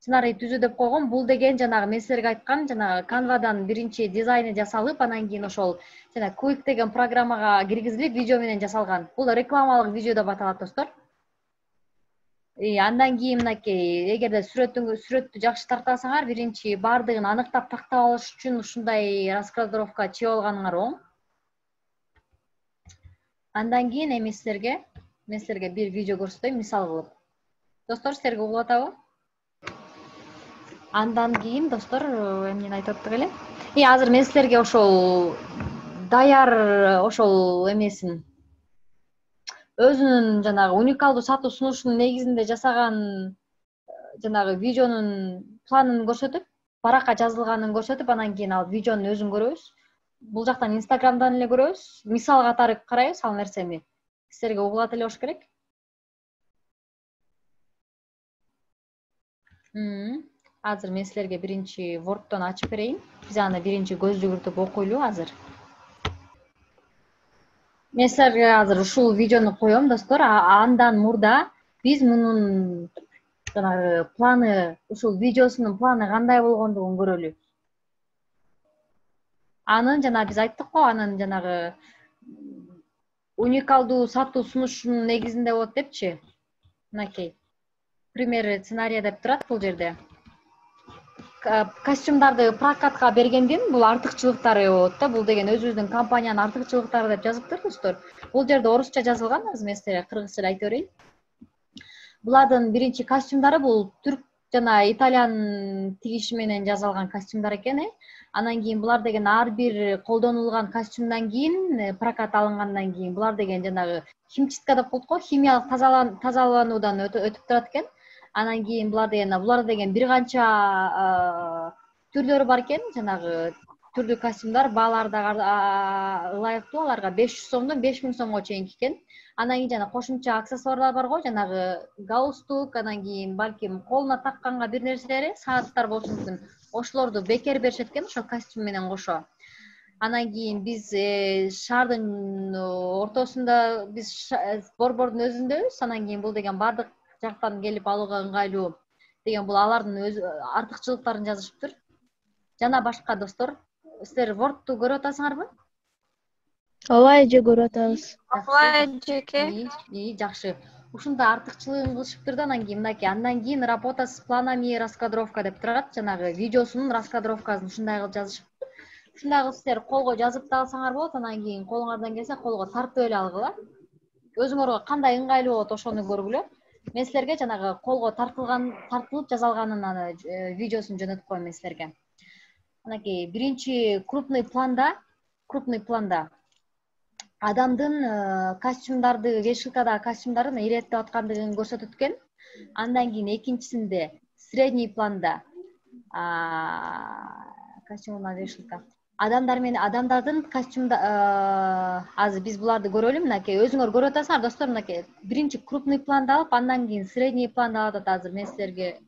Сценарий түзүү деп койгом. Бул деген жанагы мен силерге айткан жанагы Canva'дан биринчи дизайны жасалып, анан кийин ошол жана Quick деген программага киргизилип, видео менен жасалган. Бул рекламалык видео деп аталат достор. Андан кийин мынакей, эгерде сүрөттү жакшы тартасаңар, биринчи бардыгын аныктап тактап алыш үчүн ушундай раскадровка чыгып алганыңар оң. Андан кийин эми мен силерге бир видео көрсөтөйм, мисал кылып. Достор, силерге угуп атабы? Андан кийин достор, эмнени айтып аттык эле? Азыр мен силерге ошол даяр ошол эмесин өзүнүн жанагы уникалдуу сатуу сунушунун негизинде жасаган жанагы видеонун планын көрсөтүп, баракка жазылганын көрсөтүп, анан кийин ал видеонун өзүн көрөбүз. Бул жактан Instagramдан эле көрөбүз. Мисал катары карайбыз ал нерсени. Силерге угулат эле болуш керек. Азыр мен силерге биринчи Word'тон ачып берейин. Биз аны биринчи көз жүгүртүп окуйлу азыр. Мен силерге азыр ушул видеону коем достор. Андан мурда биз мунун жанагы планы, ушул видеосунун планы кандай болгондугун көрөлү. Анын жана биз айттык го, анын жанагы уникалдуу сатуу сунушунун негизинде болот депчи. Мынакей. Пример сценарий деп турат бул жерде. Костюмдарды прокатка бергендин бул артыкчылыктары болот да. Бул деген өзүбүздүн компаниянын артыкчылыктары деп жазыптыр достор. Бул жерде орусча жазылган, азыр мен силерге кыргызча айтып берейин. Булардын биринчи костюмдары бул түрк жана итальян тигиши менен жасалган костюмдар экен. Анан кийин булар деген ар бир колдонулган костюмдан кийин, прокат алынгандан кийин булар деген жанагы химчистка деп коет го, химиялык тазалануудан өтүп турат экен. Анан кийин булар деген бир канча түрлөрү бар экен, жанагы түрдүү костюмдар, баалары да ылайыктуу, аларга 500 сомдон 5000 сомго чейин экен. Анан кийин жана кошумча аксессуарлар бар го, жанагы галстук, анан кийин балким колуна такканга бир нерселери, сааттар болушу мүмкүн. Ошолорду бекер беришет экен, ошо костюм менен кошо. Анан кийин биз шаардын ортосунда, биз борбордун өзүндөбүз. Анан кийин бул деген бардык жактан келип алууга ыңгайлуу деген бул алардын өз артыкчылыктарын жазышыптыр. Жана башка достор, силер Word'ду көрүп атасыңарбы?
Ооба, эже көрүп атабыз.
Ооба, эжеке.
Жакшы. Ушунда артыкчылыгын кылышыптыр да, анан кийин работа с планами раскадровка деп турат, жанагы видеосунун раскадровкасын ушундай кылып жазышыптыр. Ушундай кылып силер колго жазып да алсаңар болот, анан кийин колуңардан келсе колго тартып эле алгыла. Өзүңөргө кандай ыңгайлуу болот ошону көргүлө. Мен силерге жанагы колго тартылып жасалганын аны видеосун жөнөтүп коем мен силерге. Анакей биринчи крупный планда адамдын костюмдарды, вешалкадагы костюмдарын иреттеп аткандыгын көрсөтөт экен. Андан кийин экинчисинде средний планда костюмна вешалка. Адамдардын костюмда азыр биз буларды көрөлү. Мынакей өзүңөр көрүп атасыңар достор, мынакей биринчи крупный планды алып, андан кийин средний планды алып атат. Азыр мен силерге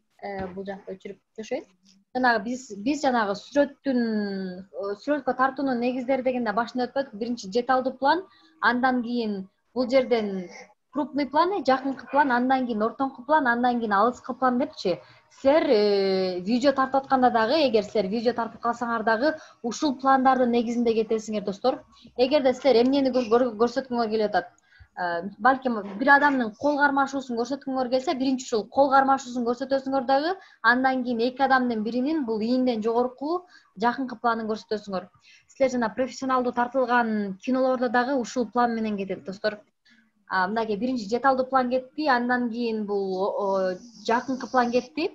бул жакта өчүрүп жашайын. Жанагы биз жанагы сүрөткө тартуунун негиздери дегенде башында өтпөдүк. Биринчи деталдуу план, андан кийин бул жерден крупный план, жакынкы план, андан кийин ортоңку план, андан кийин алыскы план депчи. Силер видео тартып атканда дагы, эгер силер видео тартып калсаңар дагы, ушул пландардын негизинде кетесиңер достор. Эгерде силер эмнени көрсөткүңөр келип атат, балким бир адамдын кол кармашуусун көрсөткүңөр келсе, биринчи ушул кол кармашуусун көрсөтөсүңөр дагы, андан кийин эки адамдын биринин бул ийинден жогорку жакынкы планын көрсөтөсүңөр. Силер жана профессионалдуу тартылган кинолордо дагы ушул план менен кетет достор. Мынакей биринчи деталдуу план кетти, андан кийин бул жакынкы план кетти,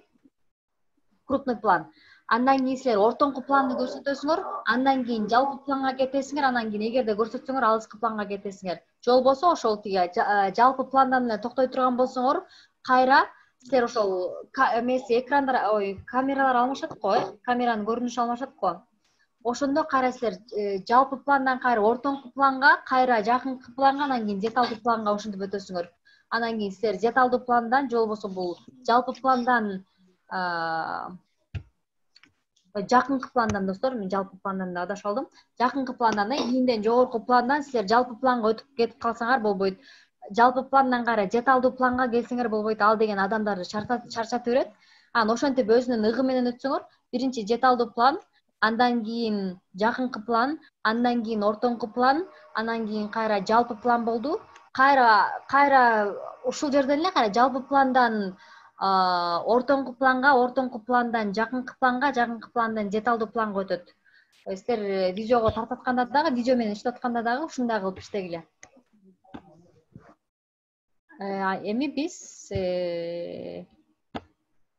крупный план. Андан кийин силер ортоңку планды көрсөтөсүңөр, андан кийин жалпы планга кетесиңер, андан кийин эгерде көрсөтсөңөр алыскы планга кетесиңер. Же болбосо ошол жалпы пландан эле токтой турган болсоңор, кайра силер ошол камералар алмашат го, камеранын көрүнүшү алмашат го. Ошондо кайра силер жалпы пландан кайра ортоңку планга, кайра жакынкы планга, анан кийин деталдуу планга ошентип өтөсүңөр. Анан кийин силер деталдуу пландан же болбосо бул жалпы пландан Жакынкы пландан достор, мен жалпы пландан да адашып алдым. Жакынкы пландан ийинден жогорку пландан силер жалпы планга өтүп кетип калсаңар болбойт. Жалпы пландан кара жеталдуу планга келсеңер болбойт. Ал деген адамдарды чарчатып берет. Анан ошентип өзүнүн ыгы менен өтсөңөр, биринчи жеталдуу план, андан кийин жакынкы план, андан кийин ортоңку план, анан кийин кайра жалпы план болду. Кайра ушул жерден эле кайра жалпы пландан ортоңку планга, ортоңку пландан жакынкы планга, жакынкы пландан жеталдуу планга өтөт. Силер видеого тартатканда дагы, видео менен иштеп атканда дагы ушундай кылып иштегиле. Эми биз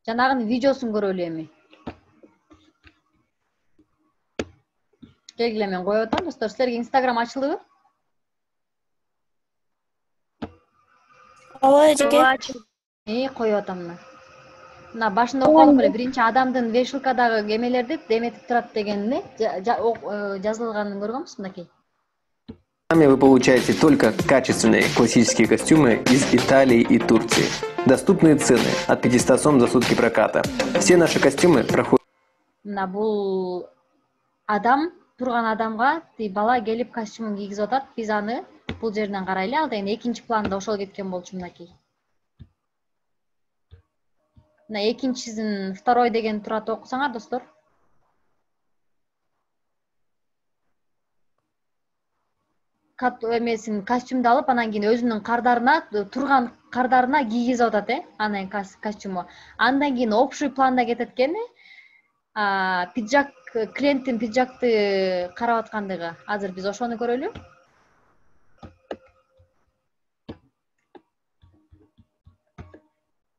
жанагынын видеосун көрөлү эми. Келгиле, мен коюп атам достор. Силерге Instagram ачылдыбы?
Ооба эжеке.
Коюп атам мына. Мына башында окуп эле биринчи адамдын вешилкадагы эмелерди эметип турат дегенди жазылганын көргөнбүз мынакей.
Сами вы получаете только качественные классические костюмы из Италии и Турции. Доступные цены от 500 сом за сутки проката. Все наши костюмы проходят...
Мына бул адам, турган адамга бала келип костюмун кийгизип атат. Биз аны бул жерден карайлы. Ал деген экинчи планда ошол кеткен болчу мынакей. Мына экинчисин второй деген турат окусаңар достор. Эмесин костюмду алып, анан кийин өзүнүн кардарына, турган кардарына кийгизип атат, анан костюму. Андан кийин общий планда кетет экен, пиджак, клиенттин пиджакты карап аткандыгы. Азыр биз ошону көрөлү.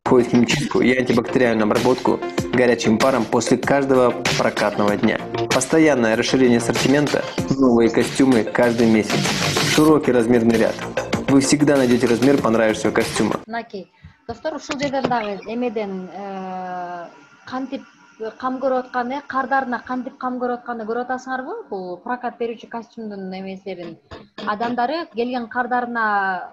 Проходит химчистку и антибактериальную обработку горячим паром после каждого прокатного дня. Постоянное расширение ассортимента, новые костюмы каждый месяц, широкий размерный ряд. Вы всегда найдете размер понравившегося костюма.
Мынакей, достор, ушул жерден дагы эмеден кантип кам көрүп атканы, кардарына кантип кам көрүп атканды көрүп атасыңарбы? Бул прокат берүүчү костюмдун эмеселерин адамдары келген кардарына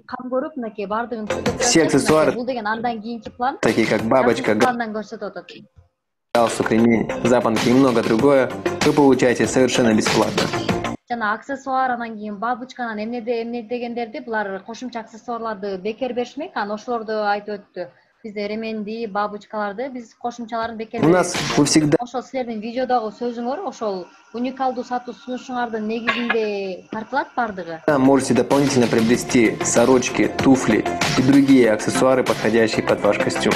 кам көрүп, мынакей бардыгын
Все аксессуары,
бул деген андан кийинки план,
такие как бабочка,
пландан көрсөтүп атат.
галстук, ремень, запонки и много другое, вы получаете совершенно бесплатно.
Жана аксессуар, анан кийин бабочканан эмне дегендерди, булар кошумча аксессуарларды бекер беришмек, анан ошолорду айтып өттү. Бизде ременди, бабочкаларды, биз кошумчаларын бекер
У нас вы всегда...
Ошол силердин видеодогу сөзүңөр, ошол уникалдуу сатуу сунушуңардын негизинде тартылат бардыгы.
Можете дополнительно приобрести сорочки, туфли и другие аксессуары, подходящие под ваш костюм.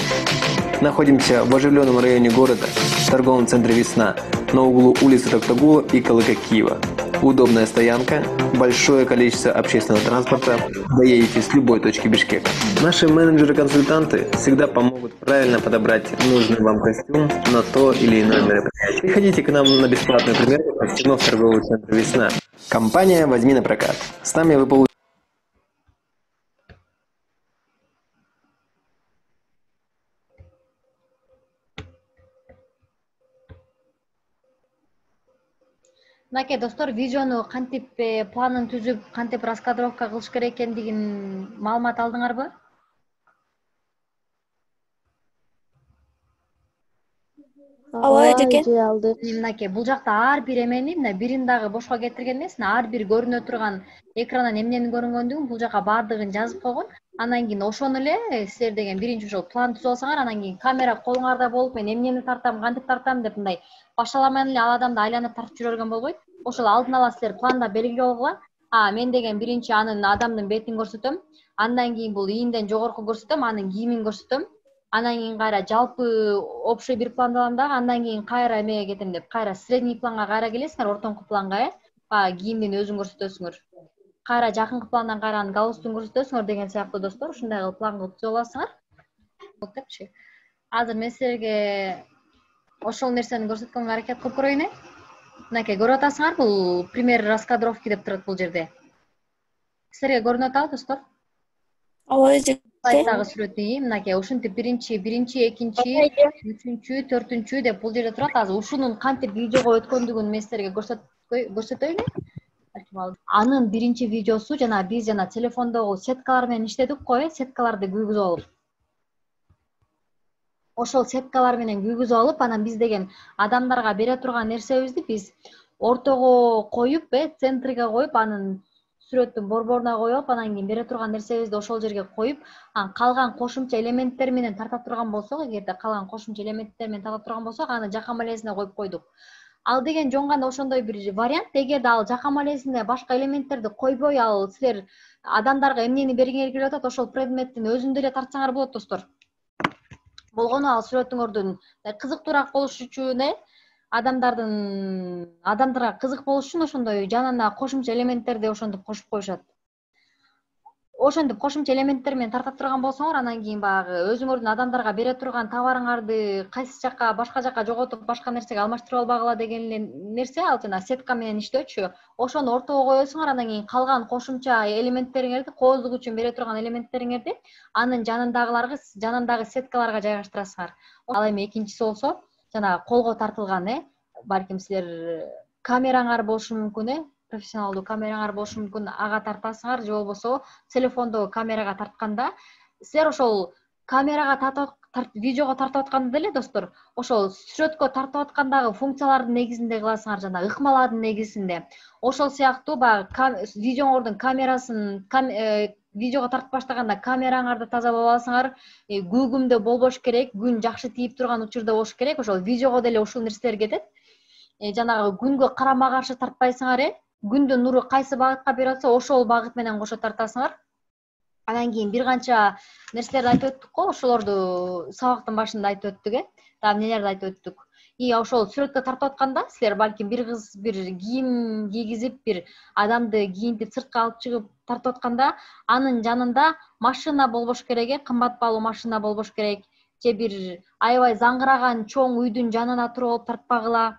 Находимся в оживленном районе города, в торговом центре «Весна», на углу улицы Токтагула и Калыка Киева. Удобная стоянка, большое количество общественного транспорта, доедете с любой точки Бишкека. Наши менеджеры-консультанты всегда помогут правильно подобрать нужный вам костюм на то или иное мероприятие. Приходите к нам на бесплатную примерку костюмов в торговый центр «Весна». Компания «Возьми на прокат». С нами вы получите...
Мынакей достор, видеону кантип планын түзүп, кантип раскадровка кылыш керек экендигин маалымат алдыңарбы?
Ооба эжеке.
Мынакей, бул жакта ар бир эмени, мына бирин дагы бошко кетирген эмес, ар бир көрүнө турган экрандан эмненин көрүнгөндүгүн бул жака баардыгын жазып койгон. Анан кийин ошону эле силер деген биринчи ошол план түзүп алсаңар, анан кийин камера колуңарда болуп, мен эмнени тартам, кантип тартам деп мындай башаламан эле ал адамды айланып тартып жүрө берген болбойт. Ошол алдын ала силер планда белгилеп алгыла. Мен деген биринчи анын адамдын бетин көрсөтөм, андан кийин бул ийинден жогорку көрсөтөм, анын кийимин көрсөтөм. Андан кийин кайра жалпы общий бир планды алам дагы, андан кийин кайра эмеге кетем деп, кайра средний планга кайра келесиңер, ортоңку планга, кийимдин өзүн көрсөтөсүңөр. Кайра жакынкы пландан кайра анын галстугун көрсөтөсүңөр деген сыяктуу достор, ушундай кылып план кылып түзүп аласыңар. Азыр мен силерге ошол нерсени көрсөткөнгө аракет кылып көрөйүн. Мынакей көрүп атасыңар, бул пример раскадровки деп турат бул жерде. Силерге көрүнүп атабы достор?
Ооба эжеке.
Сайттагы сүрөтү, мынакей ушинтип биринчи, экинчи, үчүнчү, төртүнчү деп бул жерде турат. Азыр ушунун кантип видеого өткөндүгүн мен силерге көрсөтөйүн. Анын биринчи видеосу жана биз жана телефондогу сеткалар менен иштедик го, сеткаларды күйгүзүп алып. ошол сеткалар менен күйгүзүп алып, анан биз деген адамдарга бере турган нерсебизди биз ортого коюп, центриге коюп, анын сүрөттүн борборуна коюп алып, анан кийин бере турган нерсебизди ошол жерге коюп, анан калган кошумча элементтер менен тарта турган болсок, эгерде калган кошумча элементтер менен тарта турган болсок, аны жакам элесине коюп койдук. Ал деген жөн гана ошондой бир вариант. Эгерде ал жакам элесине башка элементтерди койбой, ал силер адамдарга эмнени бергиңер келип атат, ошол предметтин өзүндө эле тартсаңар болот, достор. Болгону ал сүрөтүңөрдүн кызыктуураак болуш үчүн, адамдарга кызык болуш үчүн ошондой жанына кошумча элементтерди ошентип кошуп коюшат. Ошентип кошумча элементтер менен тарта турган болсоңор, анан кийин баягы өзүңөрдүн адамдарга бере турган товарыңарды кайсы жакка, башка жакка жоготуп, башка нерсеге алмаштырып албагыла деген нерсе, ал жана сетка менен иштөөчү. Ошону ортого коесуңар, анан кийин калган кошумча элементтериңерди, кооздук үчүн бере турган элементтериңерди анын жанындагы сеткаларга жайгаштырасыңар. Ал эми экинчиси болсо, жана колго тартылган, балким силер камераңар болушу мүмкүн, профессионалдуу камераңар болушу мүмкүн, ага тартасыңар, же болбосо телефондогу камерага тартканда, силер ошол камерага видеого тартып атканда деле, достор, ошол сүрөткө тартып аткандагы функциялардын негизинде кыласыңар, жана ыкмалардын негизинде. Ошол сыяктуу баягы видеоңордун камерасын, видеого тартып баштаганда камераңарды тазалап аласыңар, көгүмдө болбош керек, күн жакшы тийип турган учурда болуш керек, ошол видеого деле ушул нерселер кетет. Жанагы күнгө карама каршы тартпайсыңар, күндүн нуру кайсы багытка берип атса, ошол багыт менен кошо тартасыңар. Анан кийин бир канча нерселерди айтып өттүк го, ошолорду сабактын башында айтып өттүк, дагы эмнелерди айтып өттүк. Ошол сүрөткө тартып атканда, силер балким бир кыз бир кийим кийгизип, бир адамды кийинтип сыртка алып чыгып тартып атканда, анын жанында машина болбош керек, кымбат баалуу машина болбош керек, же бир аябай заңгыраган чоң үйдүн жанына туруп алып тартпагыла.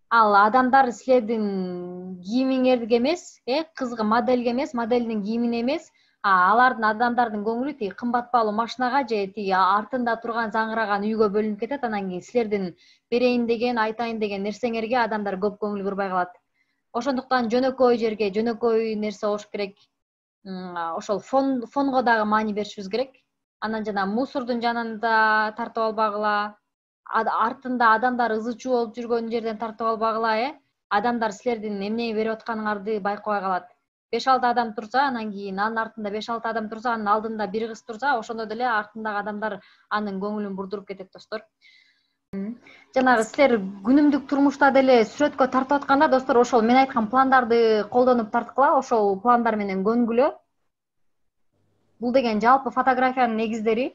Ал адамдар силердин кийимиңерге эмес, кызга модельге эмес, моделдин кийимине эмес, алардын адамдардын көңүлү тиги кымбат баалуу машинага же тиги артында турган заңгыраган үйгө бөлүнүп кетет. Анан кийин силердин берейин деген, айтайын деген нерсеңерге адамдар көп көңүл бурбай калат. Ошондуктан жөнөкөй жерге, жөнөкөй нерсе болуш керек. Ошол фонго дагы маани беришибиз керек. Анан жана мусордун жанында тартып албагыла, артында адамдар ызы чуу болуп жүргөн жерден тартып албагыла, адамдар силердин эмне берип атканыңарды байкабай калат. 5-6 адам турса, анан кийин анын артында 5-6 адам турса, анын алдында бир кыз турса, ошондо деле артындагы адамдар анын көңүлүн бурдуруп кетет, достор. Жанагы силер күнүмдүк турмушта деле сүрөткө тартып атканда, достор, ошол мен айткан пландарды колдонуп тарткыла, ошол пландар менен көнгүлө. Бул деген жалпы фотографиянын негиздери.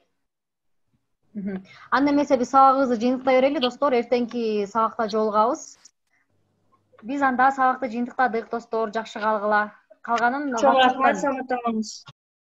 Анда эмесе биз сабагыбызды жыйынтыктай берели, достор, эртеңки сабакта жолугабыз. Биз анда сабакты жыйынтыктадык, достор, жакшы калгыла. Калганын
Чоң рахмат, саламатта болуңуз.